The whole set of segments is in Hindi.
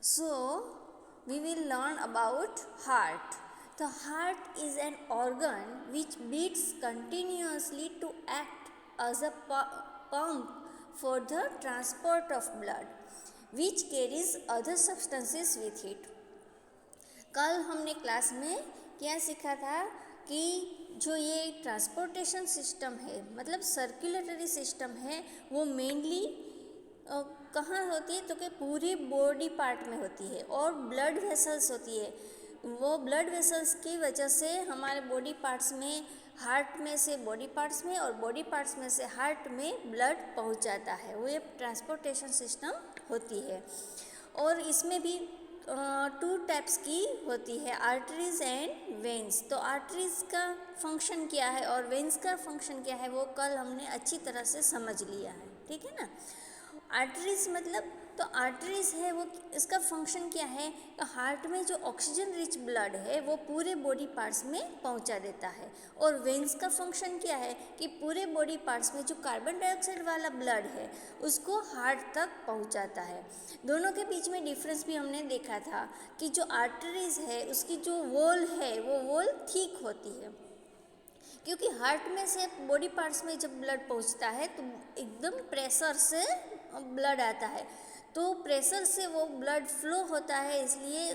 So, we will learn about heart. The heart is an organ which beats continuously to act as a pump for the transport of blood, which carries other substances with it. कल हमने क्लास में क्या सीखा था कि जो ये ट्रांसपोर्टेशन सिस्टम है, मतलब सर्कुलेटरी सिस्टम है, वो मेनली कहाँ होती है तो कि पूरे बॉडी पार्ट में होती है और ब्लड वेसल्स होती है। वो ब्लड वेसल्स की वजह से हमारे बॉडी पार्ट्स में, हार्ट में से बॉडी पार्ट्स में और बॉडी पार्ट्स में से हार्ट में ब्लड पहुंच जाता है। वो ये ट्रांसपोर्टेशन सिस्टम होती है। और इसमें भी 2 टाइप्स की होती है, आर्टरीज एंड वेन्स। तो आर्टरीज का फंक्शन क्या है और वेन्स का फंक्शन क्या है वो कल हमने अच्छी तरह से समझ लिया है, ठीक है ना। आर्टरीज मतलब, तो आर्टरीज है वो, इसका फंक्शन क्या है, तो हार्ट में जो ऑक्सीजन रिच ब्लड है वो पूरे बॉडी पार्ट्स में पहुंचा देता है। और वेन्स का फंक्शन क्या है कि पूरे बॉडी पार्ट्स में जो कार्बन डाइऑक्साइड वाला ब्लड है उसको हार्ट तक पहुंचाता है। दोनों के बीच में डिफरेंस भी हमने देखा था कि जो आर्टरीज है उसकी जो वॉल है वो वॉल थिक होती है, क्योंकि हार्ट में से बॉडी पार्ट्स में जब ब्लड पहुंचता है तो एकदम प्रेशर से ब्लड आता है, तो प्रेशर से वो ब्लड फ्लो होता है, इसलिए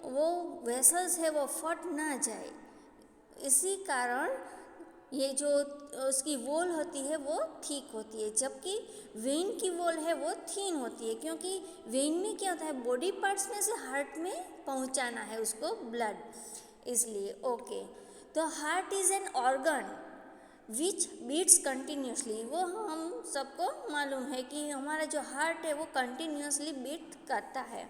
वो वेसल्स है वो फट ना जाए। इसी कारण ये जो उसकी वॉल होती है वो ठीक होती है, जबकि वेन की वॉल है वो थीन होती है, क्योंकि वेन में क्या होता है, बॉडी पार्ट्स में से हार्ट में पहुंचाना है उसको ब्लड, इसलिए। ओके, तो heart is an organ which beats continuously. वो हम सबको मालूम है कि हमारा जो हार्ट है वो कंटिन्यूसली बीट करता है,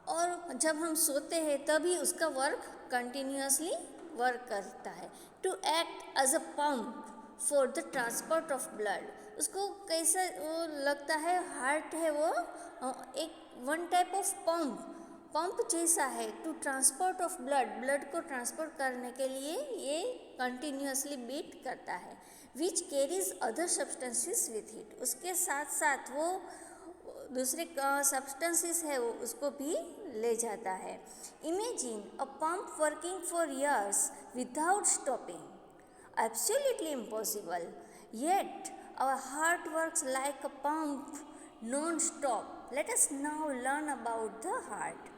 और जब हम सोते हैं तभी उसका वर्क कंटिन्यूसली वर्क करता है। To act as a pump for the transport of blood. उसको कैसा वो लगता है, हार्ट है वो एक वन टाइप ऑफ पंप जैसा है, टू ट्रांसपोर्ट ऑफ ब्लड को ट्रांसपोर्ट करने के लिए ये कंटिन्यूसली बीट करता है। Which carries other substances with it. उसके साथ साथ वो दूसरे सब्सटेंसेस है वो उसको भी ले जाता है। Imagine a pump working for years without stopping, absolutely impossible, yet our heart works like a pump non stop. Let us now learn about the heart.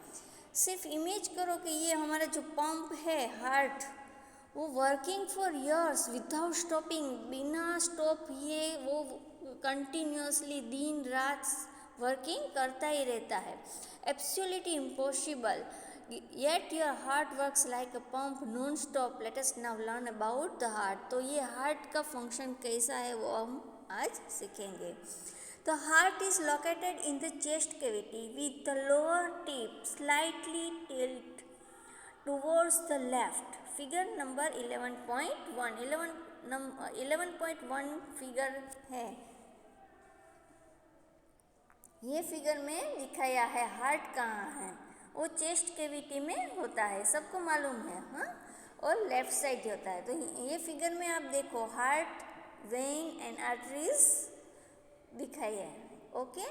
सिर्फ इमेज करो कि ये हमारा जो पंप है हार्ट, वो working for years without stopping, बिना स्टॉप ये वो कंटिन्यूसली दिन रात वर्किंग करता ही रहता है। Absolutely impossible, yet your heart works like a pump non stop. Let us now learn about the heart. तो ये हार्ट का फंक्शन कैसा है वो हम आज सीखेंगे। The heart is located in the chest cavity with the lower tip slightly tilted towards the left. Figure number 11.1 11.1 figure है, ये फिगर में दिखाया है हार्ट कहाँ है। वो चेस्ट कैविटी में होता है, सबको मालूम है, हाँ, और लेफ्ट साइड होता है। तो ये फिगर में आप देखो हार्ट, वेन एंड आर्टरीज दिखाई है। Okay,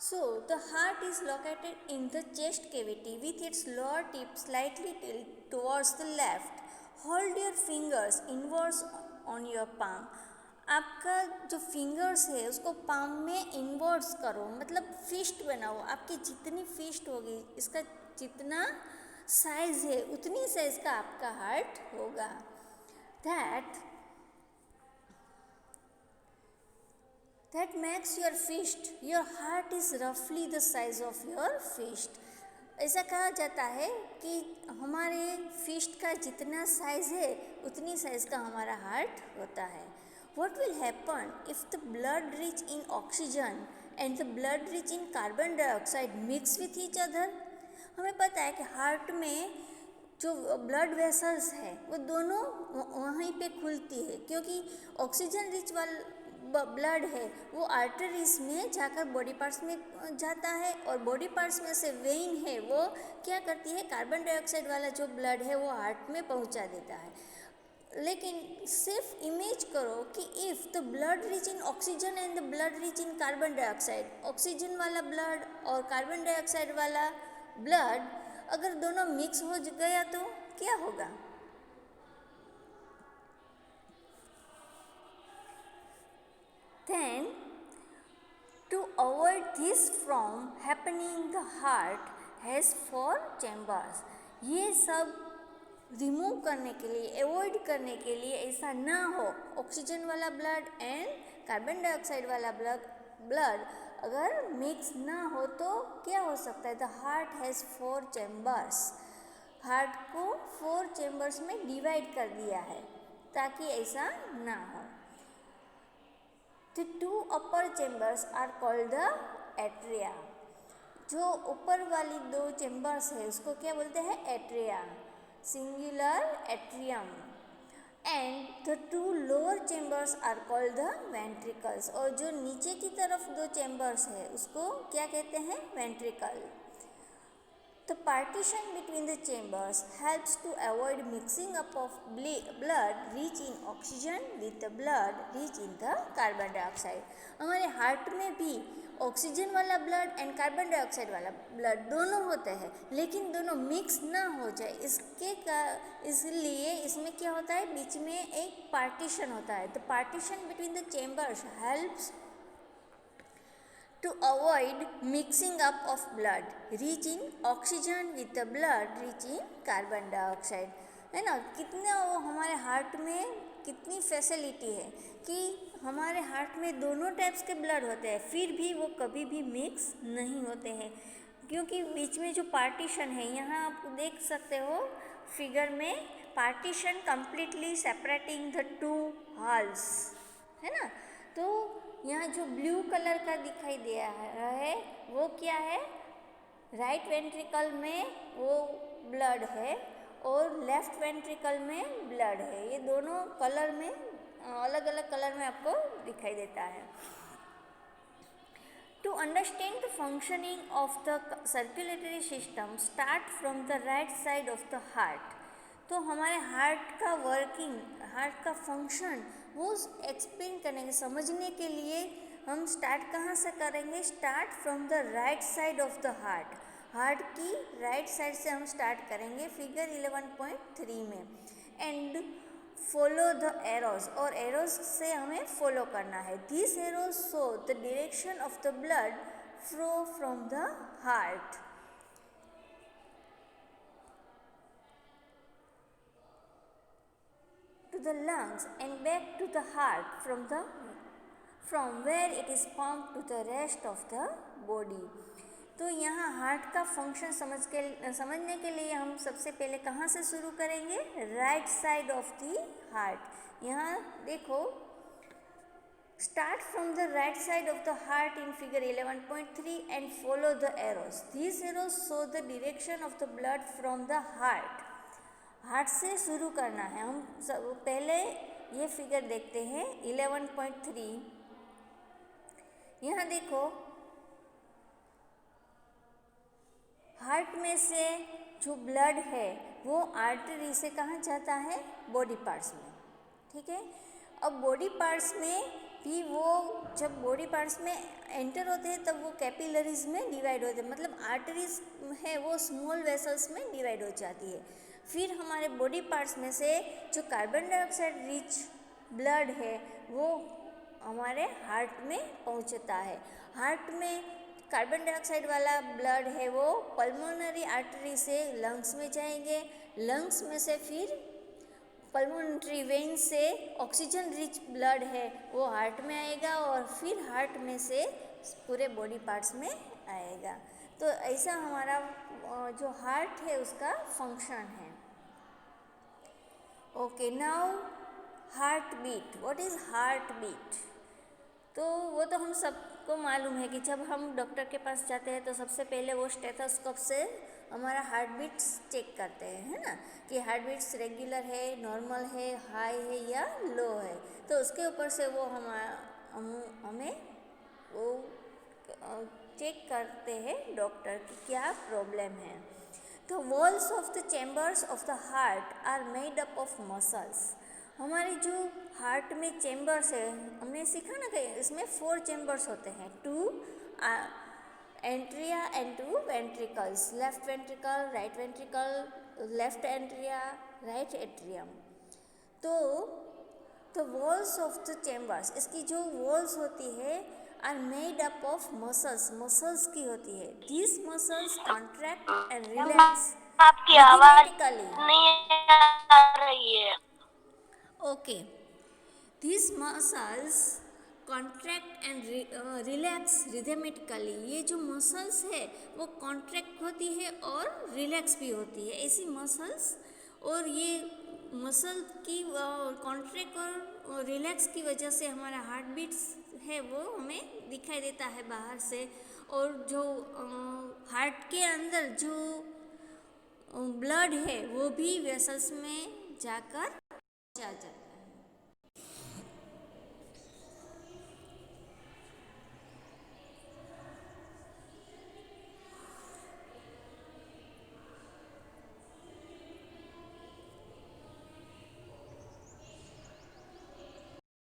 so the heart is located in the chest cavity with its lower tip slightly tilted towards the left. Hold your fingers inwards on your palm. आपका जो फिंगर्स है उसको पाम में इनवर्ड्स करो, मतलब फिस्ट बनाओ। आपकी जितनी फिस्ट होगी, इसका जितना साइज है उतनी साइज का आपका हार्ट होगा। That makes your fist, your heart is roughly the size of your fist. ऐसा कहा जाता है कि हमारे फिस्ट का जितना साइज है उतनी साइज का हमारा हार्ट होता है। What will happen if the blood rich in oxygen and the blood rich in carbon dioxide mix with each other? हमें पता है कि हार्ट में जो ब्लड वेसल्स है वो दोनों वहीं पे खुलती है, क्योंकि ऑक्सीजन रिच वाला ब्लड है वो आर्टरीज में जाकर बॉडी पार्ट्स में जाता है, और बॉडी पार्ट्स में से वेन है वो क्या करती है, कार्बन डाइऑक्साइड वाला जो ब्लड है वो हार्ट में पहुंचा देता है। लेकिन सिर्फ इमेज करो कि if the blood rich in oxygen and the blood rich in carbon dioxide, oxygen वाला ब्लड और कार्बन डाइऑक्साइड वाला ब्लड अगर दोनों मिक्स हो गया तो क्या होगा? Then to avoid this from happening, the heart has 4 chambers. ये सब रिमूव करने के लिए, अवॉइड करने के लिए, ऐसा ना हो ऑक्सीजन वाला ब्लड एंड कार्बन डाइऑक्साइड वाला ब्लड अगर मिक्स ना हो तो क्या हो सकता है? The heart has 4 chambers. Heart को 4 चैम्बर्स में डिवाइड कर दिया है ताकि ऐसा ना हो। The 2 upper chambers are called the atria. जो ऊपर वाली 2 चैम्बर्स है उसको क्या बोलते हैं? Atria, singular atrium. And the 2 lower chambers are called the ventricles. और जो नीचे की तरफ 2 चैम्बर्स है उसको क्या कहते हैं? Ventricle. The partition between the chambers helps to avoid mixing up of blood rich in oxygen with the blood rich in the carbon dioxide. हमारे हार्ट में भी ऑक्सीजन वाला ब्लड एंड कार्बन डाइऑक्साइड वाला ब्लड दोनों होते हैं, लेकिन दोनों मिक्स ना हो जाए इसलिए इसमें क्या होता है? बीच में एक पार्टीशन होता है। The partition between the chambers helps to avoid mixing up of blood rich in oxygen with the blood rich in carbon dioxide, है ना? कितना वो हमारे हार्ट में कितनी फैसिलिटी है कि हमारे हार्ट में दोनों टाइप्स के ब्लड होते हैं, फिर भी वो कभी भी मिक्स नहीं होते हैं क्योंकि बीच में जो पार्टीशन है, यहाँ आप देख सकते हो फिगर में, partition completely separating the 2 halls, है ना? तो यहाँ जो ब्लू कलर का दिखाई दे रहा है वो क्या है? राइट वेंट्रिकल में वो ब्लड है और लेफ्ट वेंट्रिकल में ब्लड है। ये दोनों कलर में, अलग अलग कलर में आपको दिखाई देता है। To understand the functioning of the circulatory system, start from the right side of the heart. तो हमारे हार्ट का वर्किंग, हार्ट का फंक्शन वो एक्सप्लेन करने, समझने के लिए हम स्टार्ट कहाँ से करेंगे? Start from the right side of the heart. Heart की राइट साइड से हम स्टार्ट करेंगे फिगर 11.3 में। एंड फॉलो द एरोज, और एरोज से हमें फॉलो करना है। This arrows show the direction of the blood flow from the heart to the lungs and back to the heart from where it is pumped to the rest of the body. तो यहाँ हार्ट का फंक्शन समझने के लिए हम सबसे पहले कहाँ से शुरू करेंगे? Right side of the heart. यहाँ देखो, start from the right side of the heart in figure 11.3 and follow the arrows. This arrows show the direction of the blood from the heart. Heart से शुरू करना है। हम पहले ये फिगर देखते हैं 11.3। यहाँ देखो, हार्ट में से जो ब्लड है वो आर्टरी से कहाँ जाता है? बॉडी पार्ट्स में, ठीक है? अब बॉडी पार्ट्स में भी वो जब बॉडी पार्ट्स में एंटर होते हैं तब वो कैपिलरीज में डिवाइड होते हैं, मतलब आर्टरीज है वो स्मॉल वेसल्स में डिवाइड हो जाती है। फिर हमारे बॉडी पार्ट्स में से जो कार्बन डाइऑक्साइड रिच ब्लड है वो हमारे हार्ट में पहुंचता है। हार्ट में कार्बन डाइऑक्साइड वाला ब्लड है वो पल्मोनरी आर्टरी से लंग्स में जाएंगे, लंग्स में से फिर पल्मोनरी वेन से ऑक्सीजन रिच ब्लड है वो हार्ट में आएगा और फिर हार्ट में से पूरे बॉडी पार्ट्स में आएगा। तो ऐसा हमारा जो हार्ट है उसका फंक्शन है। Okay, now heart beat. What is heart beat? तो वो तो हम सबको मालूम है कि जब हम डॉक्टर के पास जाते हैं तो सबसे पहले वो स्टेथोस्कोप से हमारा हार्ट बीट्स चेक करते हैं, है ना, कि हार्ट बीट्स रेगुलर है, नॉर्मल है, हाई है या लो है। तो उसके ऊपर से वो हमें वो चेक करते हैं डॉक्टर कि क्या प्रॉब्लम है। तो walls of the chambers of the heart are made up of muscles. हमारे जो हार्ट में चेम्बर्स है, हमने सीखा ना कि इसमें 4 चेम्बर्स होते हैं, 2 atria and 2 ventricles, left ventricle, right ventricle, left atria, right atrium. तो वॉल्स ऑफ द चेम्बर्स, इसकी जो वॉल्स होती है are made up of muscles, muscles की होती है। This muscles contract and relax आपकी आवाज रिदमेटिकली। नहीं आ रही है। Okay, these muscles contract and relax rhythmically। ये जो मसल्स है वो कॉन्ट्रैक्ट होती है और रिलैक्स भी होती है, ऐसी मसल्स। और ये मसल की कॉन्ट्रैक्ट और रिलैक्स की वजह से हमारा हार्ट बीट्स है वो हमें दिखाई देता है बाहर से। और जो हार्ट के अंदर जो ब्लड है वो भी वेसल्स में जाकर जा जाता है।